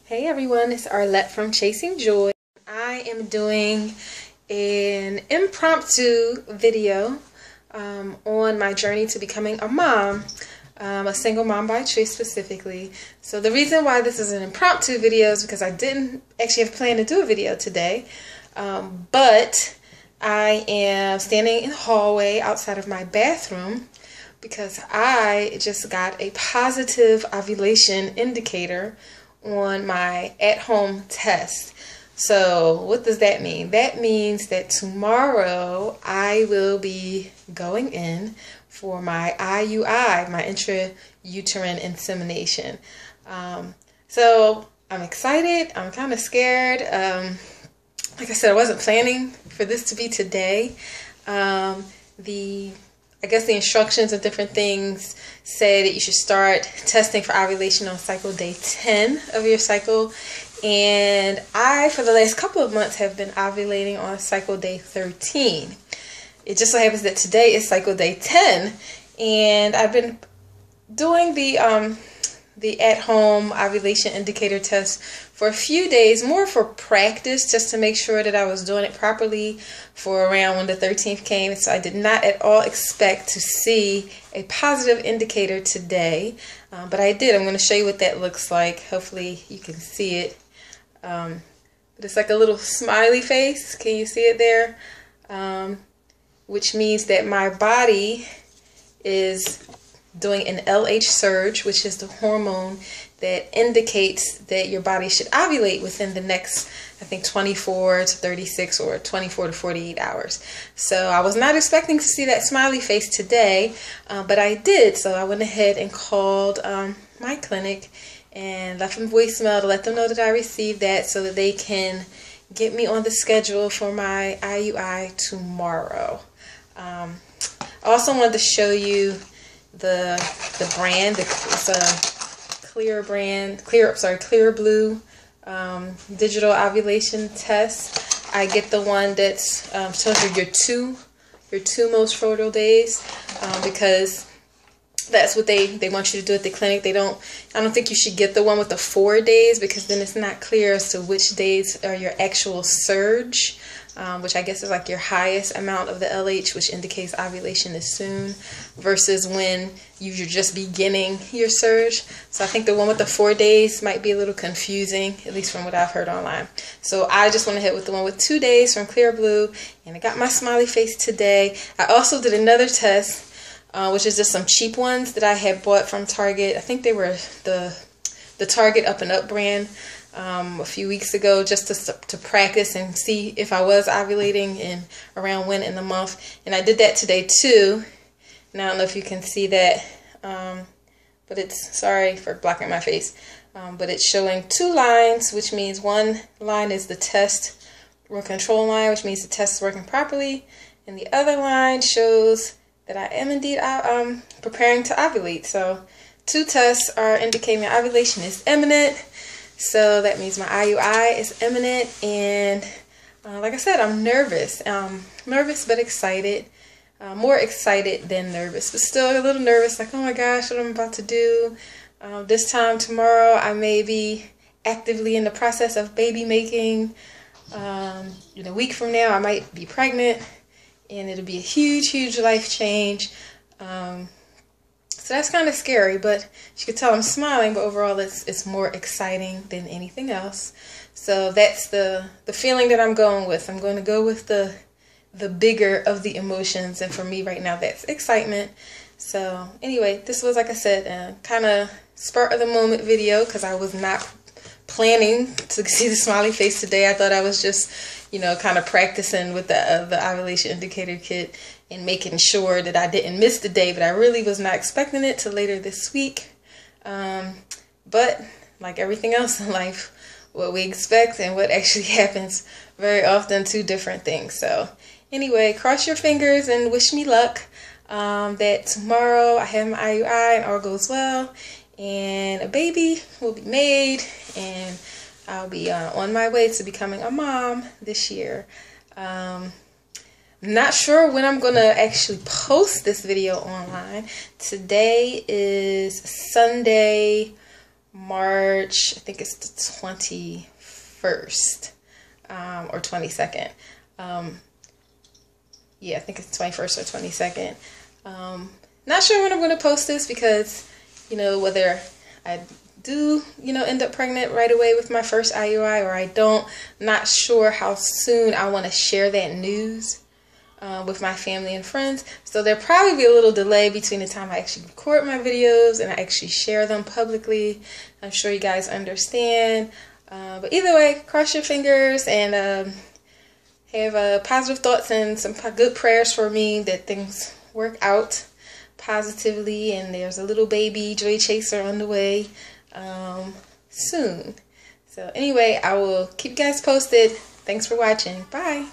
Hey everyone, it's Arlette from Chasing Joy. I am doing an impromptu video on my journey to becoming a mom, a single mom by choice specifically. So the reason why this is an impromptu video is because I didn't actually have planned to do a video today, but I am standing in the hallway outside of my bathroom because I just got a positive ovulation indicator on my at-home test. So what does that mean? That means that tomorrow I will be going in for my IUI, my intrauterine insemination. So I'm excited. I'm kind of scared. Like I said, I wasn't planning for this to be today. I guess the instructions and different things say that you should start testing for ovulation on cycle day 10 of your cycle. And I, for the last couple of months, have been ovulating on cycle day 13. It just so happens that today is cycle day 10. And I've been doing the at-home ovulation indicator test for a few days, more for practice, just to make sure that I was doing it properly for around when the 13th came. So I did not at all expect to see a positive indicator today, but I did. I'm going to show you what that looks like. Hopefully you can see it. But it's like a little smiley face. Can you see it there? Which means that my body is doing an LH surge, which is the hormone that indicates that your body should ovulate within the next, I think, 24 to 36 or 24 to 48 hours. So I was not expecting to see that smiley face today, but I did. So I went ahead and called my clinic and left them a voicemail to let them know that I received that so that they can get me on the schedule for my IUI tomorrow. I also wanted to show you the brand. It's a Clear brand, Clear Blue digital ovulation test. I get the one that's shows you your two most fertile days, because that's what they want you to do at the clinic. I don't think you should get the one with the 4 days, because then it's not clear as to which days are your actual surge, which I guess is like your highest amount of the LH, which indicates ovulation is soon, versus when you're just beginning your surge. So I think the one with the 4 days might be a little confusing, at least from what I've heard online. So I just went ahead with the one with 2 days from Clear Blue, and I got my smiley face today. I also did another test, which is just some cheap ones that I had bought from Target. I think they were the Target Up and Up brand. A few weeks ago, just to practice and see if I was ovulating and around when in the month. And I did that today too. And I don't know if you can see that, but it's, sorry for blocking my face, but it's showing 2 lines, which means one line is the test or control line, which means the test is working properly, and the other line shows that I am indeed preparing to ovulate. So 2 tests are indicating my ovulation is imminent. So that means my IUI is imminent, and like I said, I'm nervous. Nervous but excited. More excited than nervous, but still a little nervous, like, oh my gosh, what I'm about to do. This time tomorrow, I may be actively in the process of baby making. In a week from now, I might be pregnant, and it'll be a huge, huge life change. So that's kind of scary, but you can tell I'm smiling, but overall it's more exciting than anything else. So that's the feeling that I'm going with. I'm going to go with the bigger of the emotions, and for me right now that's excitement. So anyway, this was, like I said, a kind of spur of the moment video, because I was not planning to see the smiley face today. I thought I was just, kind of practicing with the ovulation indicator kit and making sure that I didn't miss the day, but I really was not expecting it till later this week. But like everything else in life, what we expect and what actually happens very often, 2 different things. So anyway, cross your fingers and wish me luck, that tomorrow I have my IUI and all goes well, and a baby will be made, and I'll be on my way to becoming a mom this year. Not sure when I'm going to actually post this video online. Today is Sunday, March, I think it's the 21st or 22nd. Yeah, I think it's 21st or 22nd. Not sure when I'm going to post this because, you know, whether I do, you know, end up pregnant right away with my first IUI or I don't. Not sure how soon I want to share that news with my family and friends. So there'll probably be a little delay between the time I actually record my videos and I actually share them publicly. I'm sure you guys understand. But either way, cross your fingers and have positive thoughts and some good prayers for me that things work out positively and there's a little baby joy chaser on the way soon. So anyway, I will keep you guys posted. Thanks for watching. Bye.